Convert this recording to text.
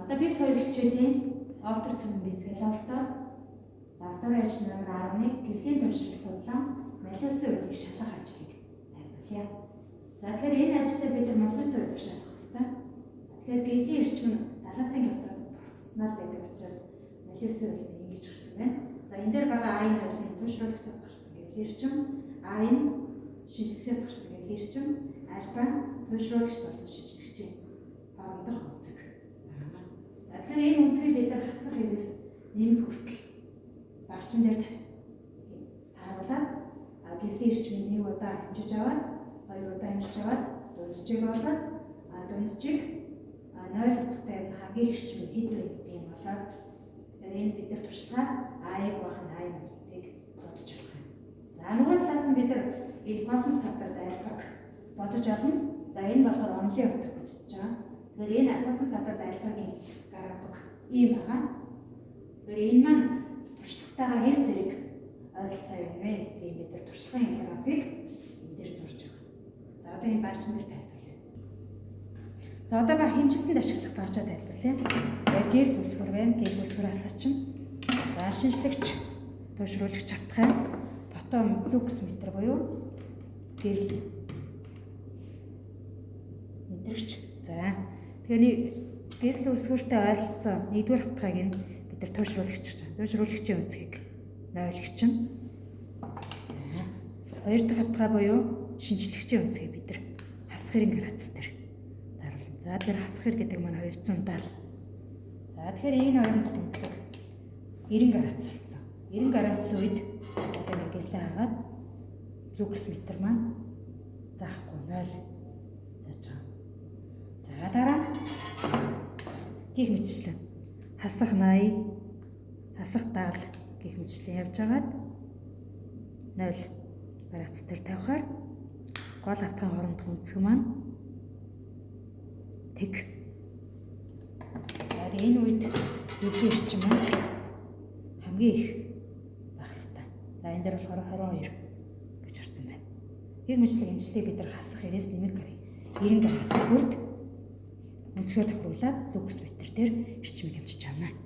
Одоо би соёл хичээлийн автор цөмөн бицгээл авалтаад лабораторийн ажил номер 11 гэрлийн туршилт судлан малиусын үйлийг шалгах ажлыг тайлбарлая. За тэгэхээр энэ ажилдаа бид малиусын үйлийг шалгах хэрэгтэй. Тэгэхээр гэрлийн эрчим нь далайцын хятад пропорционал байдаг учраас малиусын үйл нь ингэж гарсан байна. За энэ дээр байгаа А нь бол туушруулагчаас гарсан гэрлийн эрчим, А нь шинжлэгчээс гарсан гэрлийн эрчим, альба нь туушруулагч болон шинжлэгчийн хоорондох үнцэг байна. За тэгэхээр энэ үнцгийг бид нар хасах хэрэгс нэмэх хүртэл багчин дээр тааруулаад гэрлийн эрчмийн нэг удаа хэмжиж аваад, хоёр удаа хэмжиж аваад дундчиг болоод дундчиг 0 утгатай юм хамгийн эрчмийн хэд вэ гэдэг юм болоод энэ бид нар туршлагаар А-ыг бахан А-ыг үлдгийг бодож болох юм. За нөгөө талаас нь бид нар энэ космос тавтарт айлбаг бодож олно. За энэ болохоор онлын утга гэж бодож байгаа. Тэгэхээр энэ космос тавтарт айлбагийн график ийм байгаа. Тэгэхээр энэ маань туршлагатайгаа хэр зэрэг ойролцоо юм бэ гэдгийг бид нар туршлагын график энэ дээр зурж байгаа. За одоо энэ багчин дээр тайлбарлая. За одоо ба хэмжлэлтэнд ашиглах багчаа тайлбарлая. Тэгэхээр гэрэл үсгэр байна. Гэрэл үсгэр асаачин. За шинжлэгч туушруулагч автгай потом лукс метр буюу гэрэл мэдрэгч. За тэгэхээр гэрэл үсгэртэй ойролцоо нэгдүгээр хатгайг нь бид нар туушруулагч гэж байна. Туушруулагчийн үнцгийг 0 гिचэн. За хоёр дахь хатгай буюу шинжлэгчийн үнцгийг бид нар хасах хэрэг градус дээр даруулна. За тэр хасах хэрэг гэдэг маань 270. За тэгэхээр энэ хоёрын дахь үнцэг 90 градус болсон. 90 градус үед одоо ингээ гэрлээ хагаад лукс метр маань заахгүй 0 зааж байгаа. За дараа гих мэтчлэн хасах 80, хасах 70 гих мэтчлэн явж байгаад 0 градус дээр тавихаар гол автгын хоорондох үнцэг маань тэг. Энэ үед гэрлийн эрчим маань хамгийн их байх хэрэгтэй. За энэ дээр болохоор 22 гэж харсан байна. Гэх мэтлэг хэмжлэлийг бид нар хасах хэрэгс нэмэг гарыг 90 градус бүрд үнцгөө тохируулаад лукс метр дээр эрчмийг хэмжиж байна.